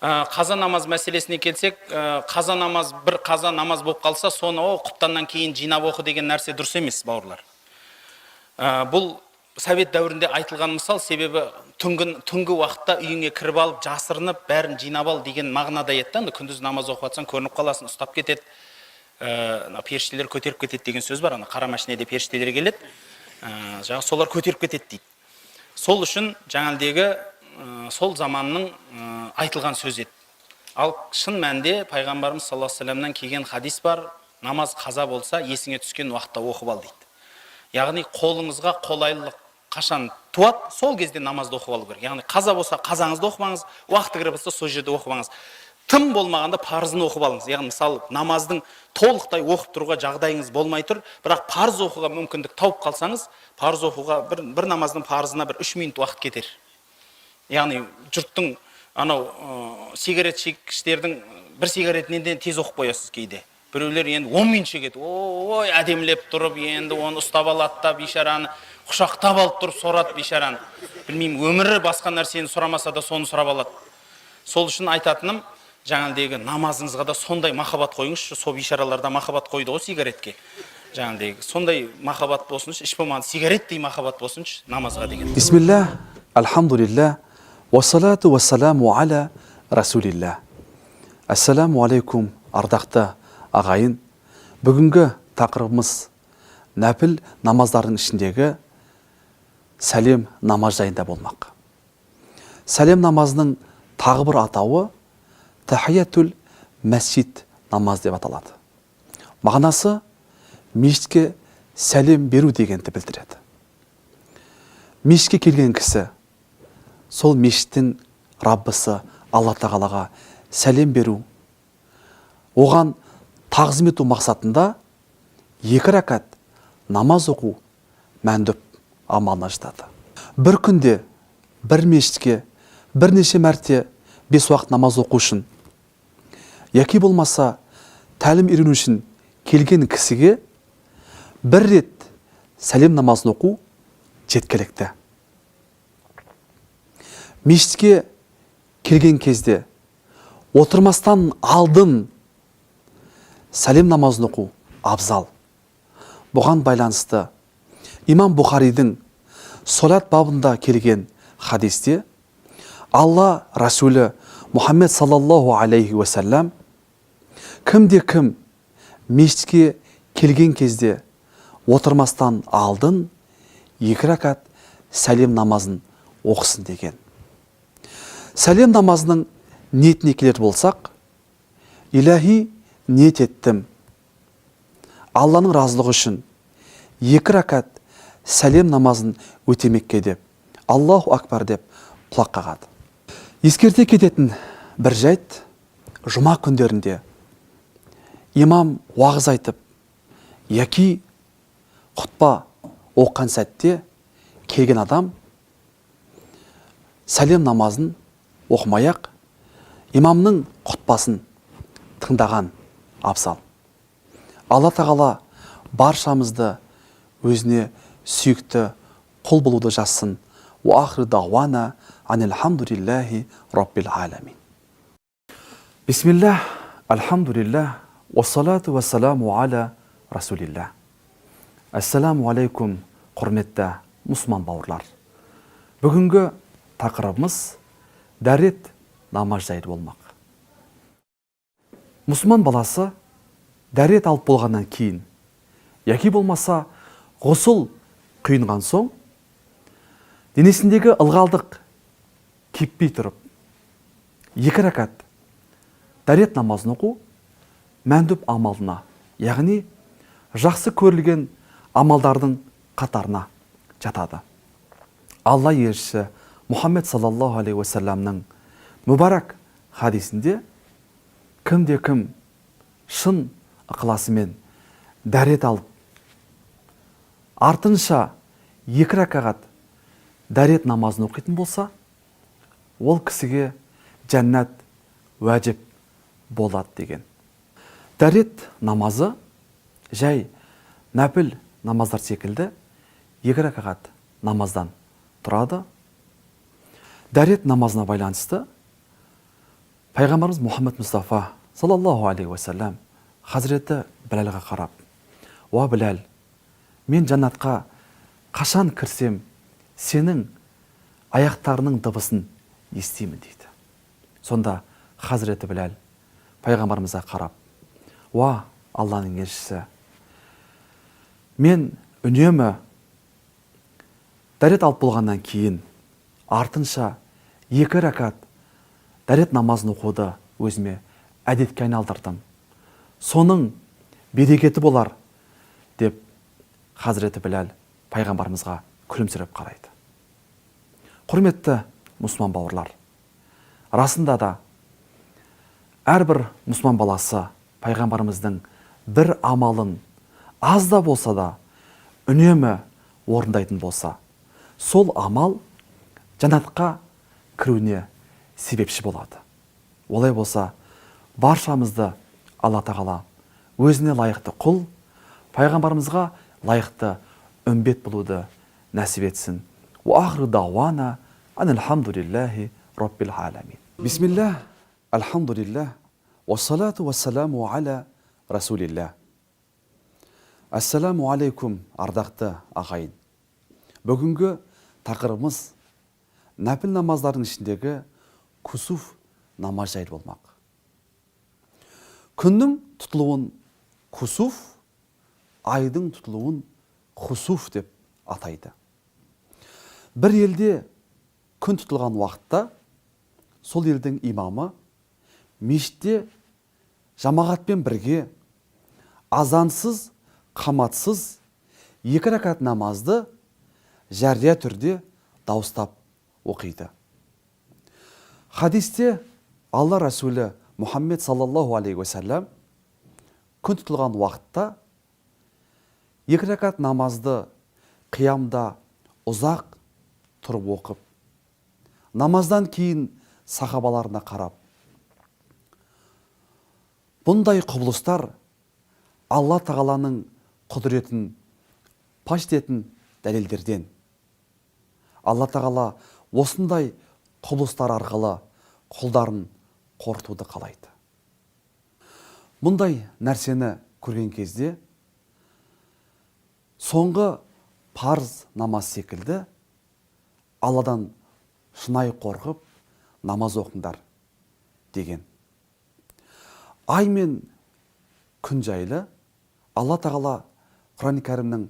Қаза намаз мәселесіне келсек, қаза намаз бір қаза намаз болып қалса, соны құптаннан кейін жинап оқы деген нәрсе дұрыс емес, бауырлар. Бұл совет дәуірінде айтылған мысал, себебі түнгі уақытта үйіңе кіріп алып, жасырынып, бәрін жинап ал деген мағынада еді. Күндіз намаз оқып жатсаң, көрініп қаласың, ұстап кетеді, періштелер көтеріп кетеді деген сөз бар. Қара машинеде періштелер келеді, солар көтеріп кетеді дейді. Сол үшін жаңалдегі сол заманның айтылған сөз еді. Ал шын мәнде пайғамбарымыз саллаллаху алейхи вассаламнан келген хадис бар: намаз қаза болса, есіңе түскен уақытта оқып ал дейді. Яғни қолыңызға қолайлылық қашан туады, сол кезде намазды оқып алу керек. Яғни қаза болса, қазаңызды оқымаңыз, уақыты кіріп болса, сол жерде оқымаңыз. Тым болмағанда парызын оқып алыңыз. Яғни мысалы намаздың толықтай оқып тұруға жағдайыңыз болмай тұр, бірақ парыз оқуға мүмкіндік тауып қалсаңыз, парыз оқуға бір намаздың парызына 3 минут уақыт кетер. Яғни жұрттың сигарет шеккіштердің бір сигаретінен де тез оқып қоясыз кейде. Біреулер енді 10 минут шегеді. Ой, әдемілеп тұрып, енді оны ұстап алады да, бейшараны құшақтап алып тұрып сорады бейшараны. Білмеймін, өмірі басқа нәрсені сұрамаса да соны сұрап алады. Сол үшін айтатыным, жаңағыдегі намазыңызға да сондай махаббат қойыңызшы. Сол бейшараларда махаббат қойды ғой сигаретке. Жаңағыдегі сондай махаббат болсыншы, іш болмады сигареттей махаббат болсыншы намазға деген. Бисмилlah, альхамдулилlah, уассалату уассаламу аля расулилlah. Ассаламу алейкум, ардақты ағайын. Бүгінгі тақырыбымыз нәпіл намаздардың ішіндегі сәлем намаз жайында болмақ. Сәлем намазының тағы бір атауы тахиятул мәсжид намаз деп аталады. Мағынасы мешітке сәлем беру дегенді білдіреді. Мешітке келген кісі сол мешіттің Раббысы Алла Тағалаға сәлем беру, оған тағзым ету мақсатында 2 рәкат намаз оқу мәндүп амалына жатады. Бір күнде бір мешітке бірнеше мәрте 5 уақыт намаз оқу үшін, яки болмаса тәлім үйрену үшін келген кісіге бір рет сәлем намазын оқу жеткілікті. Мешітке келген кезде отырмастан алдын сәлем намазын оқу абзал. Бұған байланысты имам Бұхаридің солат бабында келген хадисте Алла Расулі Мұхаммед саллаллаху алейхи уассалам кім мешітке келген кезде отырмастан алдын 2 рәкат сәлем намазын оқысын деген. Сәлем намазының ниетіне келер болсақ, иләхи ниет еттім, Алланың разылығы үшін 2 рәкат сәлем намазын өтемекке деп, Аллаху акбар деп құлақ қағады. Ескерте кететін бір жайт, жұма күндерінде имам уағыз айтып, яки құтпа оққан сәтте келген адам сәлем намазын оқымай-ақ имамның құтпасын тыңдаған абзал. Алла Тағала баршамызды өзіне сүйікті құл болуды жазсын. Ва ахру дауана анилхамдулиллахи раббил аламин. Бисмиллах, альхамдулиллах, уассалату уассаламу аля расулилlah. Ассаламу алейкум, құрметті мұсылман бауырлар. Бүгінгі тақырыбымыз дәрет намаз жайы болмақ. Мұсылман баласы дәрет алып болғаннан кейін, яки болмаса ғұсыл құйынған соң, денесіндегі ылғалдық кеппей тұрып, 2 рәкат дәрет намазын оқу мәндүп амалына, яғни жақсы көрілген амалдардың қатарына жатады. Алла елшісі Мұхаммед саллаллаху алейхи уассаламның мүбарак хадисінде кім шын ықыласымен дәрет алып, артынша 2 рәкат дәрет намазын оқитын болса, ол кісіге жәннат уәжіп болады деген. Дәрет намазы жай нәпіл намаздар секілді 2 рәкат намаздан тұрады. Дәрет намазына байланысты Пайғамбарымыз Мұхаммед Мұстафа саллаллаху алейхи уассалам Хазіреті Біләлға қарап: "Уа Біләл, мен жаннатқа қашан кірсем, сенің аяқтарының дыбысын естимін" дейді. Сонда Хазіреті Біләл пайғамбарымызға қарап: "Уа Алланың елшісі, мен үнемі дәрет алып болғаннан кейін артынша 2 рәкат дәрет намазын оқуды өзіме әдетке айналдырдым. Соның берекеті болар" деп Хазіреті Біләл пайғамбарымызға күлімсіреп қарайды. Құрметті мұсылман бауырлар, расында да әрбір мұсылман баласы пайғамбарымыздың бір амалын аз да болса да үнемі орындайтын болса, сол амал жаннатқа кіруіне себепші болады. Олай болса, баршамызды Алла тағала өзіне лайықты құл, пайғамбарымызға лайықты үмбет болуды нәсіп етсін. Ва ахру дауана анилхамдулиллахи раббил аламин. Бисмиллах, алхамдулиллах, вассалату вассаламу аля расулиллах. Ассаламу алейкум, ардақты ағайын. Бүгінгі тақырыбымыз нәпіл намаздардың ішіндегі кусуф намаз жайлы болмақ. Күннің тұтылуын кусуф, айдың тұтылуын хусуф деп атайды. Бір елде күн тұтылған уақытта сол елдің имамы мешітте жамағатпен бірге азансыз, қаматсыз 2 рәкат намазды жария түрде дауыстап оқиды. Хадисте Алла Расулі Мұхаммед саллаллаху алейхи уассалам күн тұтылған уақытта 2 рәкат намазды қиямда ұзақ тұрып оқып, намаздан кейін сахабаларына қарап: "Бұндай құбылыстар Алла тағаланың құдіретін паш ететін дәлелдерден. Алла тағала осындай құбылыстар арқылы құлдарын қорқытуды қалайды." Мұндай нәрсені көрген кезде соңғы парыз намаз секілді Алладан шынайы қорқып намаз оқыңдар деген. Ай мен күн жайлы Алла тағала Құран кәрімнің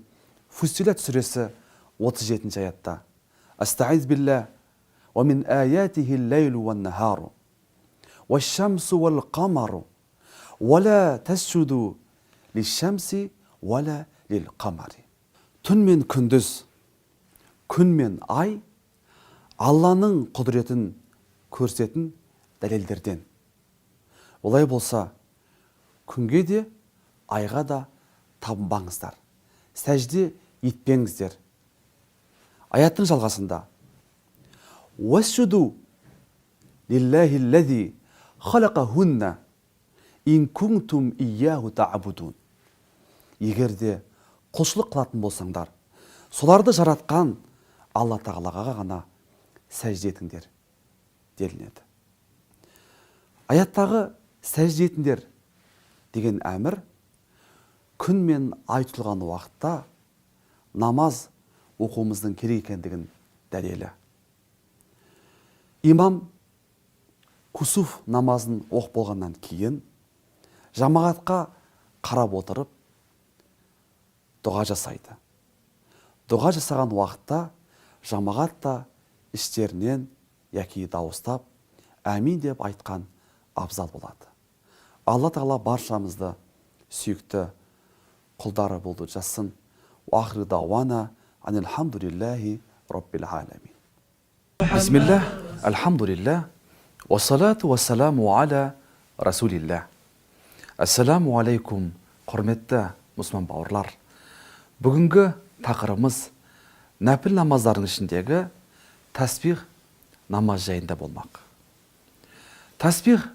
Фуссилат сүресі 37 аятта: "Астаиз билля ва мин аятихи л-лейлу ван-нахару ваш-шамсу вал-қамару ва ла тасжуду лиш-шамси ва ла лил-қамари." Түн мен күндіз, күн мен ай Алланың құдіретін көрсетін дәлелдерден. Олай болса, күнге де, айға да табынбаңыздар, сәжде етпеңіздер. Аяттың жалғасында: "Уасжуду лиллахи ллази халақахунна ин кунтум ияху та'будун." Егерде құлшылық қылатын болсаңдар, соларды жаратқан Алла тағалаға ғана сәжде етіңдер делінеді. Аяттағы сәжде етіңдер деген әмір күн мен ай тұтылған уақытта намаз оқуымыздың керек екендігін дәлелі. Имам кусуф намазын оқып болғаннан кейін жамағатқа қарап отырып дұға жасайды. Дұға жасаған уақытта жамағат та іштерінен яки дауыстап әмин деп айтқан абзал болады. Алла тағала баршамызды сүйікті құлдары болды жассын. Уахры дауана анилхамдулиллахи раббил аламин. Бисмиллах, алхамдулиллах, вассалату вассаламу аля расулиллах. Ассаламу алейкум, құрметті мұсылман бауырлар. Бүгінгі тақырыбымыз нәпіл намаздардың ішіндегі тәсбих намаз жайында болмақ. Тәсбих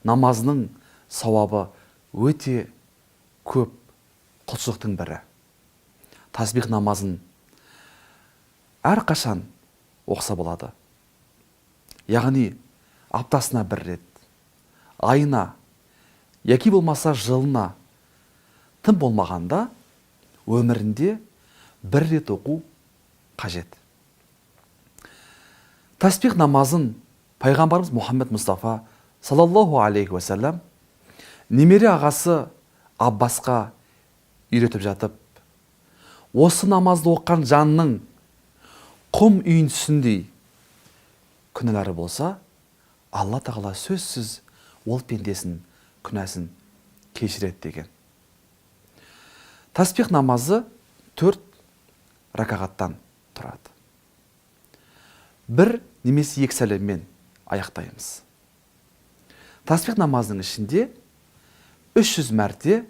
намазының сауабы өте көп құлшылықтың бірі. Тәсбих намазын әрқашан оқса болады. Яғни аптасына 1 рет, айына яки болмаса жылына тым болмағанда өмірінде бір рет оқу қажет. Таспих намазын пайғамбарымыз Мұхаммед Мұстафа саллаллаху алейхи уассалам немере ағасы Аббасқа үйретіп жатып, осы намазды оққан жанның құм үйіндісіндей күнәлары болса, Алла тағала сөзсіз ол пендесін күнәсін кешіреді деген. Таспих намазы 4 ракағаттан тұрады. 1 немесе 2 сәлеммен аяқтаймыз. Таспих намазының ішінде 300 мәрте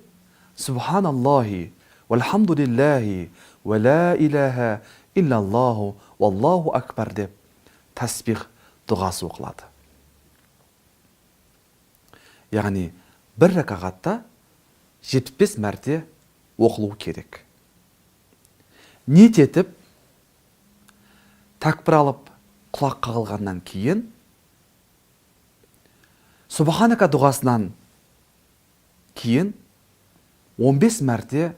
Субханаллахи, вальхамдулиллахи, ва ла илаха иллаллаху, валлаху акбар деп таспих дұғасы оқылады. Яғни бір ракағатта 75 мәрте оқылу керек. Ниет етіп, такбир алып, құлақ қағылғаннан кейін Субханака дұғасынан кейін 15 мәрте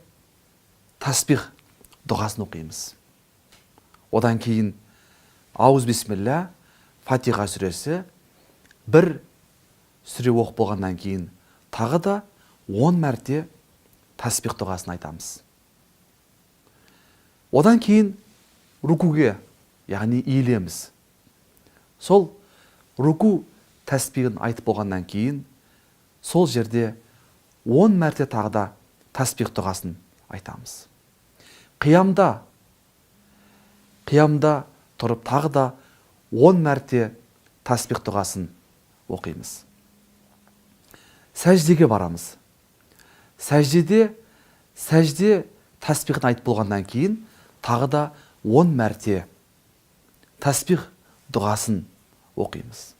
таспих дұғасын оқимыз. Одан кейін ауыз бисмилля, Фатиха сүресі, бір сүре оқып болғаннан кейін тағы да 10 мәрте таспих дұғасын айтамыз. Одан кейін рукуге, яғни иілеміз. Сол руку таспихін айтып болғаннан кейін сол жерде 10 мәрте тағы да таспих дұғасын айтамыз. Қиямда тұрып тағы да 10 мәрте таспих дұғасын оқимыз. Сәждеге барамыз. Сәжде таспихын айтып болғаннан кейін тағы да 10 мәрте таспих дұғасын оқимыз.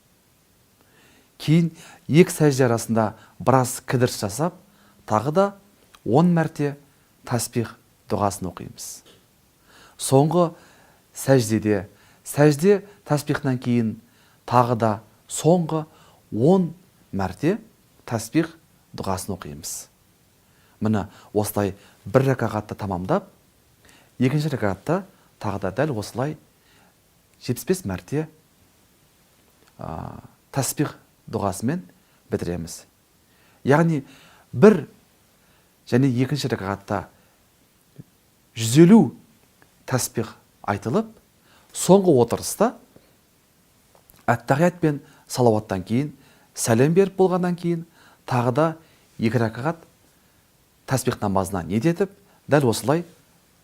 Кейін 2 сәжде арасында біраз кідіріс жасап, тағы да 10 мәрте таспих дұғасын оқимыз. Соңғы сәжде таспихнан кейін тағы да соңғы 10 мәрте таспих дұғасын оқимыз. Міне осылай бір ракағатты тамамдап, екінші ракағатта тағы да дәл осылай 75 мәрте таспих дұғасымен бітіреміз. Яғни бір және екінші ракағатта 150 таспих айтылып, соңғы отырыста әттағият пен салауаттан кейін, сәлем беріп болғаннан кейін, тағы да 2 ракағат таспих намазына ниет етіп, дәл осылай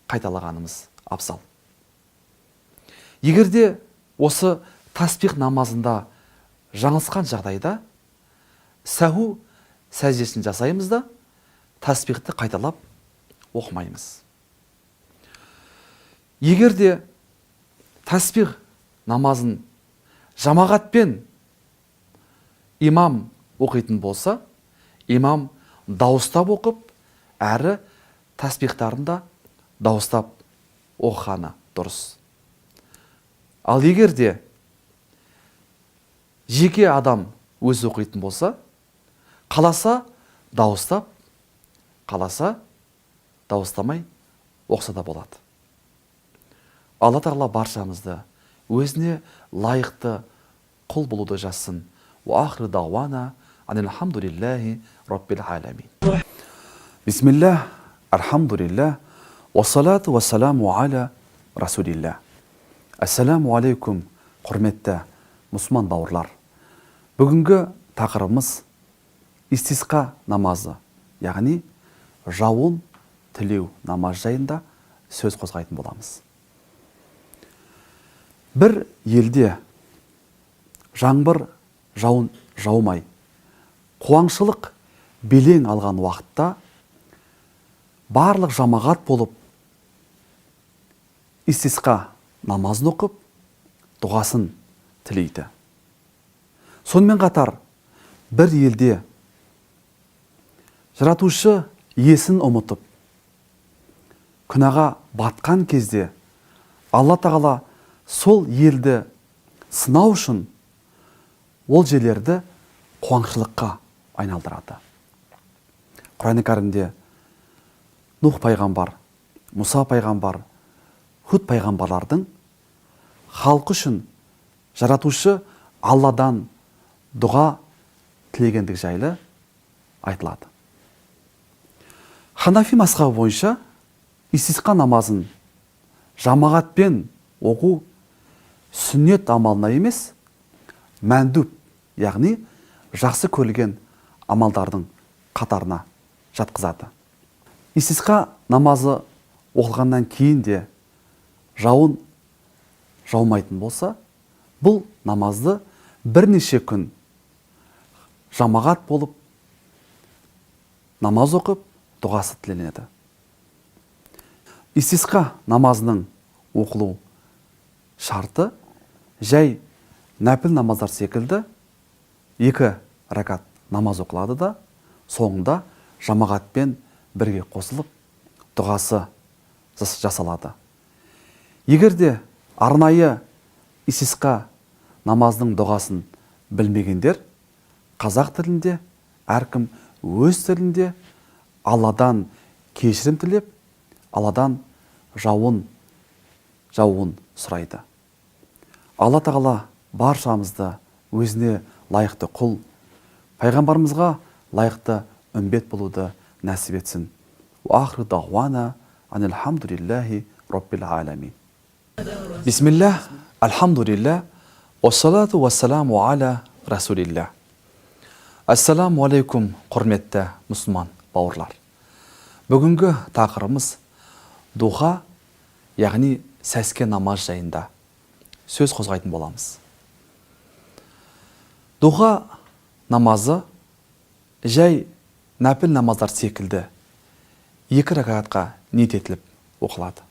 қайталағанымыз абзал. Егерде осы таспих намазында жаңылысқан жағдайда сәху сәждесін жасаймыз да, таспихті қайталап оқымаймыз. Егерде таспих намазын жамағатпен имам оқитын болса, имам дауыстап оқып, әрі таспихтарында дауыстап оқығаны дұрыс. Ал егерде жеке адам өзі оқитын болса, қаласа дауыстап, қаласа дауыстамай оқса да болады. Алла тағала баршамызды өзіне лайықты құл болуды жазсын. Ва ахру дауана анилхамдулиллахи раббил аламин. Бисмиллах, альхамдулиллах, уассалату вассаламу аля расулиллах. Ассаламу алейкум, құрметті мұсылман бауырлар. Бүгінгі тақырыбымыз истисқа намазы, яғни жауын тілеу намаз жайында сөз қозғайтын боламыз. Бір елде жаңбыр жауын жаумай, қуаңшылық белең алған уақытта барлық жамағат болып истисқа намазын оқып, дұғасын тілейді. Сонымен қатар бір елде жаратушы иесін ұмытып, күнәға батқан кезде Алла тағала сол елді сынау үшін ол жерлерді қуаңшылыққа айналдырады. Құран кәрімде Нух пайғамбар, Мұса пайғамбар, Худ пайғамбарлардың халқы үшін жаратушы Алладан дұға тілегендік жайлы айтылады. Ханафи мазхабы бойынша истисқа намазын жамағатпен оқу сүннет амалына емес, мәндуб, яғни жақсы көрілген амалдардың қатарына жатқызады. Истисқа намазы оқылғаннан кейін де жауын жаумайтын болса, бұл намазды бірнеше күн жамағат болып намаз оқып дұғасы тіленеді. Истисқа намазының оқылу шарты жай нәпіл намаздар секілді 2 ракат намаз оқылады да, соңында жамағатпен бірге қосылып дұғасы жасалады. Егер де арнайы истисқа намаздың дұғасын білмегендер, қазақ тілінде әркім өз тілінде Алладан кешірім тілеп, Алладан жауын сұрайды. Алла тағала баршамызды өзіне лайықты құл, пайғамбарымызға лайықты үмбет болуды нәсіп етсін. Уахру дағуана анилхамдулиллахи роббил аламин. Бисмиллах, алхамдулиллах, уассалату уассаламу аля расулиллах. Ассаламу алейкум, құрметті мұсылман бауырлар. Бүгінгі тақырыбымыз дұға, яғни сәске намаз жайында сөз қозғайтын боламыз. Дұға намазы жай нәпіл намаздар секілді 2 ракатқа ниет етіліп оқылады.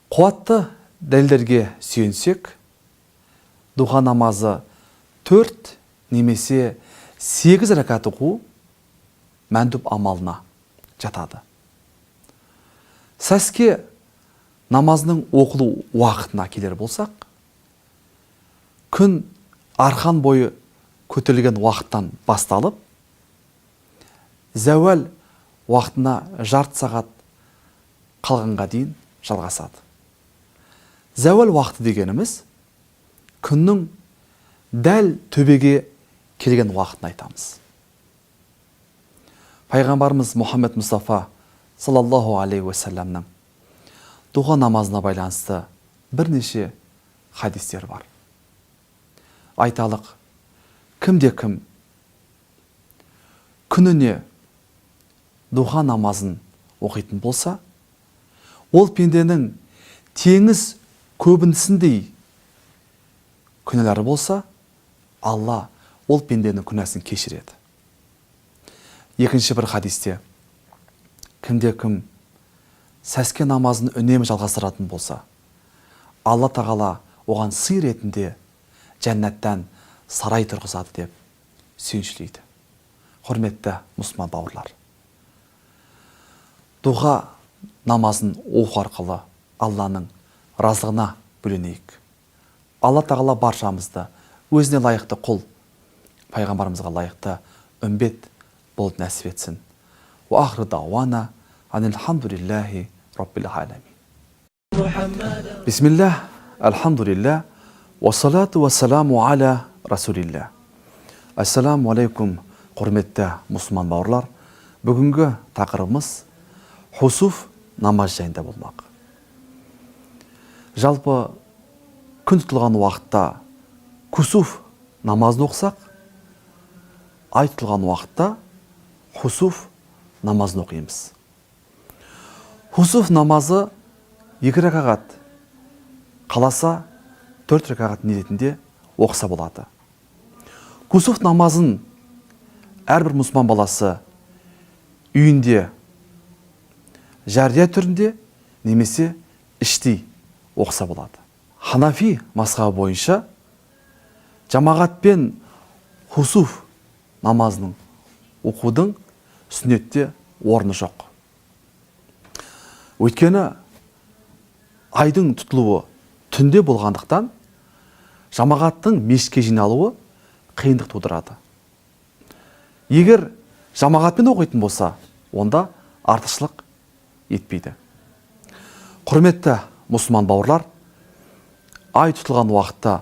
Қуатты дәлелдерге сүйенсек, дұға намазы 4 немесе 8 ракат оқу мәндуб амалына жатады. Сәске намазының оқылу уақытына келер болсақ, күн арқан бойы көтерілген уақыттан басталып, зәуал уақытына жарты сағат қалғанға дейін жалғасады. Зәуал уақыты дегеніміз күннің дәл төбеге келген уақытын айтамыз. Пайғамбарымыз Мұхаммед Мұстафа саллаллаху алейхи уассаламның дұға намазына байланысты бірнеше хадистер бар. Айталық, кімде-кім күніне дұға намазын оқитын болса, ол пенденің теңіз көбінісіндей күнәлары болса, Алла ол пенденің күнәсін кешіреді. Екінші бір хадисте, кімде-кім сәске намазын үнемі жалғастыратын болса, Алла тағала оған сый ретінде жәннаттан сарай тұрғызады деп сүйіншілейді. Құрметті мұсылман бауырлар, дұға намазын оқу арқылы Алланың разылығына бөленейік. Алла тағала баршамызды өзіне лайықты құл, пайғамбарымызға лайықты үмбет болып нәсіп етсін. Уахру дауана анилхамдулиллахи роббил аламин. Бисмиллах, алхамдулиллах, уассалату уассаламу аля расулиллах. Ассаламу алейкум, құрметті мұсылман бауырлар. Бүгінгі тақырыбымыз хусуф намаз жайында болмақ. Жалпы күн тұтылған уақытта кусуф намазын оқысақ, ай тұтылған уақытта хусуф намазын оқимыз. Хусуф намазы 2 ракағат, қаласа 4 ракағат ниетінде оқыса болады. Кусуф намазын әрбір мұсылман баласы үйінде жария түрінде немесе іштей оқыса болады. Ханафи мазхабы бойынша жамағатпен хусуф намазының оқудың сүннетте орны жоқ. Өйткені айдың тұтылуы түнде болғандықтан жамағаттың мешітке жиналуы қиындық тудырады. Егер жамағатпен оқитын болса, онда артықшылық етпейді. Құрметті мұсылман бауырлар, ай тұтылған уақытта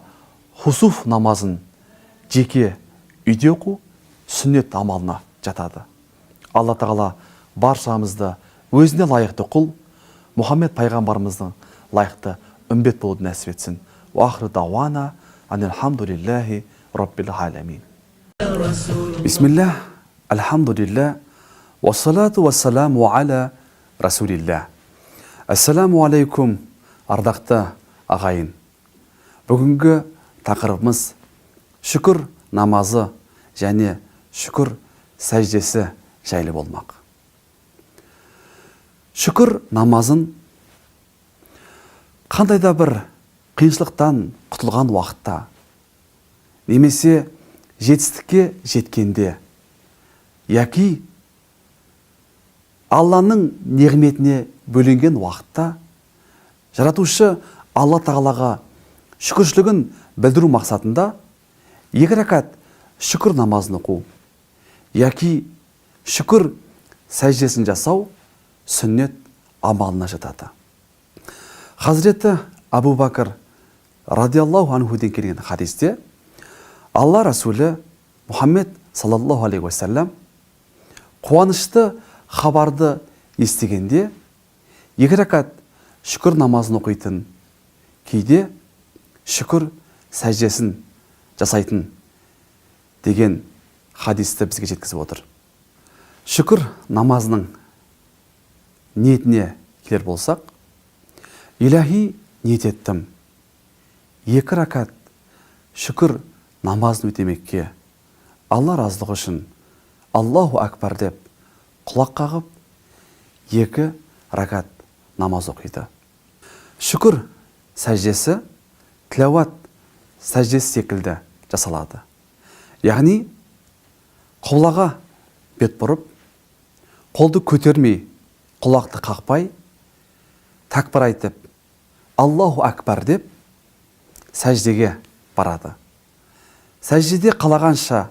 хусуф намазын жеке үйде оқу сүннет амалына жатады. Алла тағала баршамызды өзіне лайықты құл, Мұхаммед пайғамбарымыздың лайықты үмбет болуды нәсіп етсін. Уахры дауана анилхамдулиллахи раббил аламин. Бисмиллах, альхамдулиллах, уассалату вассаламу аля расулиллах. Ассаламу алейкум, ардақты ағайын. Бүгінгі тақырыбымыз шүкір намазы және шүкір сәждесі жайлы болмақ. Шүкір намазын қандай да бір қиыншылықтан құтылған уақытта, немесе жетістікке жеткенде, яки Алланың неғметіне бөленген уақытта, жаратушы Алла тағалаға шүкіршілігін білдіру мақсатында 2 рәкат шүкір намазын оқу, яки шүкір сәждесін жасау сүннет амалына жатады. Хазіреті Абу Бакр радиаллаху анхуден келген хадисте Алла Расулі Мұхаммед саллаллаху алейхи уассалам қуанышты хабарды естігенде 2 рәкат шүкір намазын оқитын, кейде шүкір сәждесін жасайтын деген хадисті бізге жеткізіп отыр. Шүкір намазының ниетіне келер болсақ, илахи ниет еттім, 2 рәкат шүкір намазын өтемекке, Алла разылығы үшін Аллаху акбар деп құлақ қағып 2 рәкат намаз оқиды. Шүкір сәждесі тіләуат сәждесі секілді жасалады. Яғни құлаға бет бұрып, қолды көтермей, құлақты қақпай, тәкбір айтып, Аллаху акбар деп сәждеге барады. Сәждеде қалағанша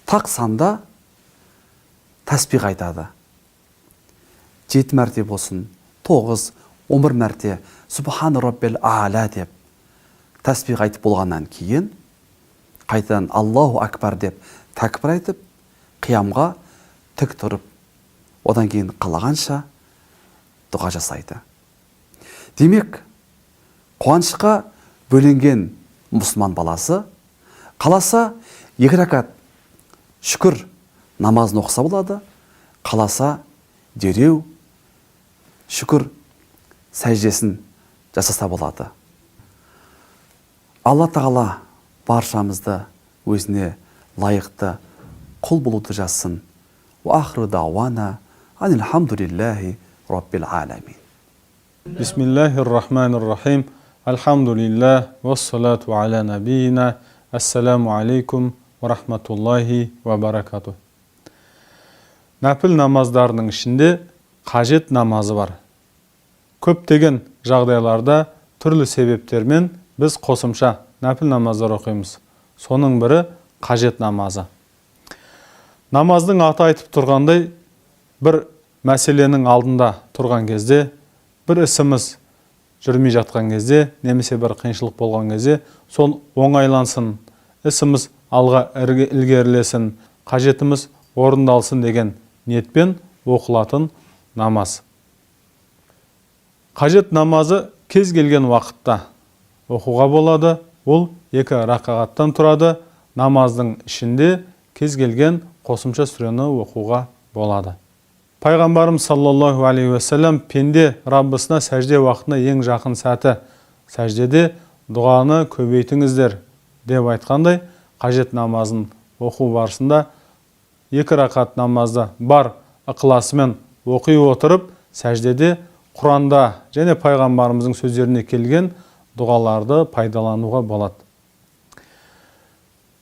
тақ санда тәсбих айтады. 7 мәрте болсын, 9, 11 мәрте Субханы раббил а'ла деп тәсбих айтып болғаннан кейін, қайтадан Аллаху акбар деп тәкбір айтып, қиямға тік тұрып, одан кейін қалағанша дұға жасайды. Демек, қуанышқа бөленген мұсылман баласы қаласа 2 рәкат шүкір намазын оқыса болады, қаласа дереу шүкір сәждесін жасаса болады. Алла тағала баршамызды өзіне лайықты құл болуды жазсын. Уахры дауана анилхамдулиллахи раббил аламин. Бисмиллахир-рахманир-рахим. Альхамдулиллах, вассалату аля набиина. Ассаламу алейкум ва рахматуллахи ва баракату. Нәпіл намаздарының ішінде қажет намазы бар. Көптеген жағдайларда түрлі себептермен біз қосымша нәпіл намаздар оқимыз. Соның бірі қажет намазы. Намаздың аты айтып тұрғандай, бір мәселенің алдында тұрған кезде, бір ісіміз жүрмей жатқан кезде, немесе бір қиыншылық болған кезде, сол оңайлансын, ісіміз алға ілгерілесін, қажетіміз орындалсын деген ниетпен оқылатын намаз. Қажет намазы кез келген уақытта оқуға болады. Ол 2 рақағаттан тұрады. Намаздың ішінде кез келген қосымша сүрені оқуға болады. Пайғамбарым саллаллаху алейхи уассалам пенде Раббысына сәжде уақытына ең жақын сәті. Сәждеде дұғаны көбейтіңіздер деп айтқандай, қажет намазын оқу барысында 2 рақат намазды бар ықыласымен оқи отырып, сәждеде Құранда және пайғамбарымыздың сөздеріне келген дұғаларды пайдалануға болады.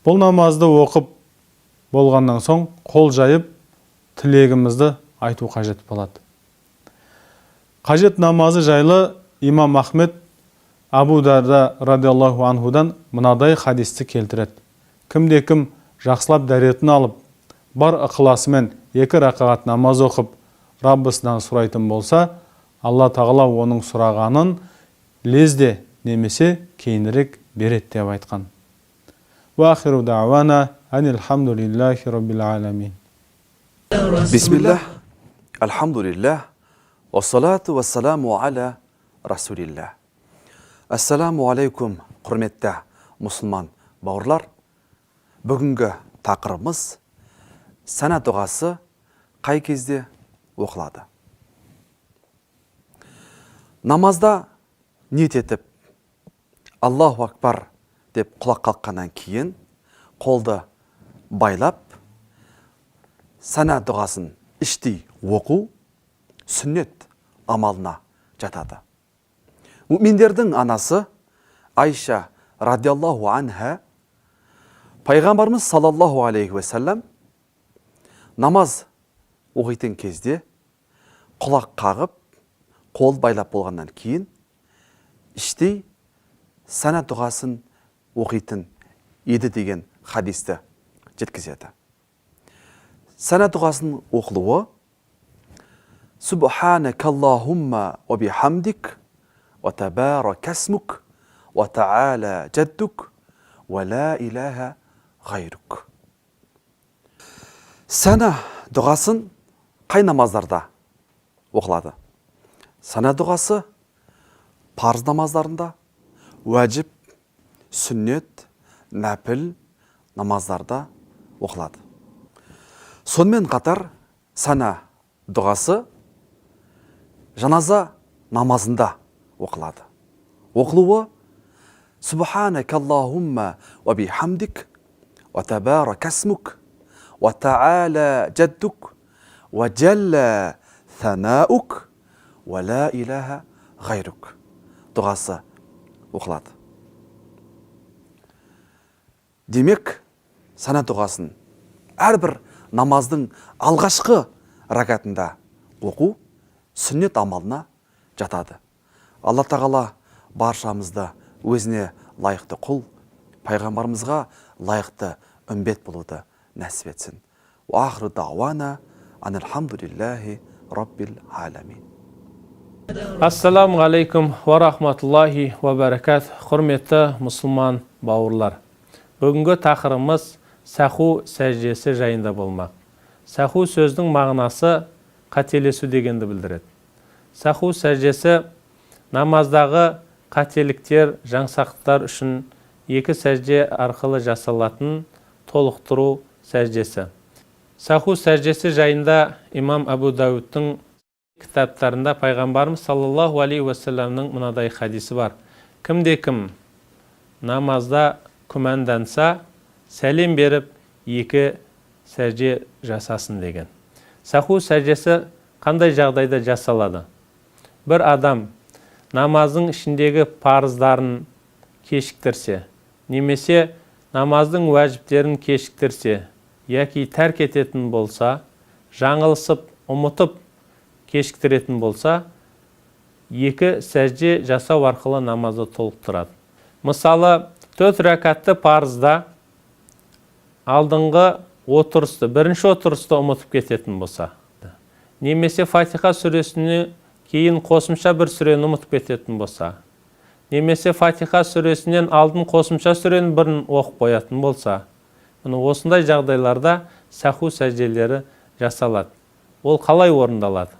Бұл намазды оқып болғаннан соң қол жайып тілегімізді айту қажет болады. Қажет намазы жайлы имам Ахмед Абу Дарда радиаллаху анхудан мынадай хадисті келтіреді. кімде-кім жақсылап дәретін алып, бар ықыласымен 2 рақағат намаз оқып, Раббысынан сұрайтын болса, Алла тағала оның сұрағанын лезде немесе кейінірек береді деп айтқан. Ва ахиру дa'вана анилхамдулиллахи раббил аламин. Бисмиллах, алхамдулиллах, уассалату вассаламу аля расулиллах. Ассаламу алейкум, құрметті мұсылман бауырлар. Бүгінгі тақырыбымыз сана дұғасы қай кезде оқылады? Намазда ниет етіп, Аллаху акбар деп құлақ қалқаннан кейін, қолды байлап, сана дұғасын іштей оқу сүннет амалына жатады. Мүминдердің анасы Айша радиаллаху анха пайғамбарымыз саллаллаху алейхи вассалам намаз оқитын кезде құлақ қағып, қол байлап болғаннан кейін іштей сана дұғасын оқитын еді деген хадисті жеткізеді. Сана дұғасын оқылуы Субханакаллахумма ва бихамдик ва табарака смук ва та'ала джаддук ва ла илаха гайрук. Сана дұғасын қай намаздарда оқылады? Сана дұғасы парыз намаздарында, уәжіп, сүннет, нәпіл намаздарда оқылады. Сонымен қатар сана дұғасы жаназа намазында оқылады. Оқылуы Субханакаллахумма ва бихамдик ва табарака смук ва та'ала джаддук ва джалла санаук ва ла илаха гайрук дұғасы оқылады. Демек, сана дұғасын әрбір намаздың алғашқы ракатында оқу сүннет амалына жатады. Алла тағала баршамызды өзіне лайықты құл, пайғамбарымызға лайықты үмбет болуды нәсіп етсін. Ва ахру дa'вана анилхамдулиллахи раббил аламин. Ассаламу алейкум ва рахматуллахи ва баракат. Құрметті мұсылман бауырлар. Бүгінгі тақырыбымыз саху сәждесі жайында болмақ. Саху сөздің мағынасы қателесу дегенді білдіреді. Саху сәждесі намаздағы қателіктер, жаңсақтықтар үшін 2 сәжде арқылы жасалатын толықтыру сәждесі. Саху сәждесі жайында имам Абу Дауудтың кітаптарында пайғамбарымыз саллаллаху алейхи уассаламның мынадай хадисі бар. Кімде-кім намазда күмәнданса, сәлем беріп 2 сәжде жасасын деген. Саху сәждесі қандай жағдайда жасалады? Бір адам намаздың ішіндегі парыздарын кешіктірсе, немесе намаздың уәжіптерін кешіктірсе, яки тәрк ететін болса, жаңылысып, ұмытып кешіктіретін болса, 2 сәжде жасау арқылы намазды толықтырады. Мысалы, 4 рәкатты парызда алдыңғы отырысты, бірінші отырысты ұмытып кететін болса, немесе Фатиха сүресіне кейін қосымша бір сүрені ұмытып кететін болса, немесе Фатиха сүресінен алдын қосымша сүрені бірін оқып қоятын болса, осындай жағдайларда саху сәжделері жасалады. Ол қалай орындалады?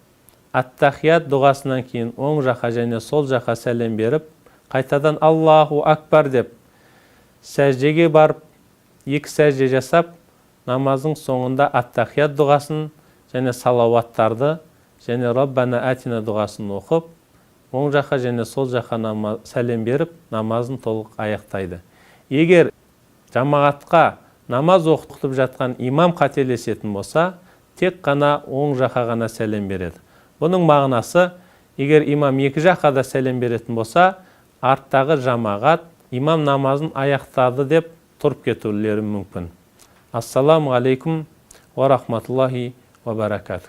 Ат-тахият дұғасынан кейін оң жаққа және сол жаққа сәлем беріп, қайтадан Аллаху акбар деп сәждеге барып, 2 сәжде жасап, намаздың соңында ат-тахият дұғасын және салауаттарды және Раббана атина дұғасын оқып, оң жаққа және сол жаққа сәлем беріп, намазын толық аяқтайды. Егер жамағатқа намаз оқытып жатқан имам қателесетін болса, тек қана оң жаққа ғана сәлем береді. Бұның мағынасы, егер имам 2 жаққа да сәлем беретін болса, арттағы жамағат имам намазын аяқтады деп тұрып кетулері мүмкін. Ассаламу алейкум ва рахматуллахи ва баракату.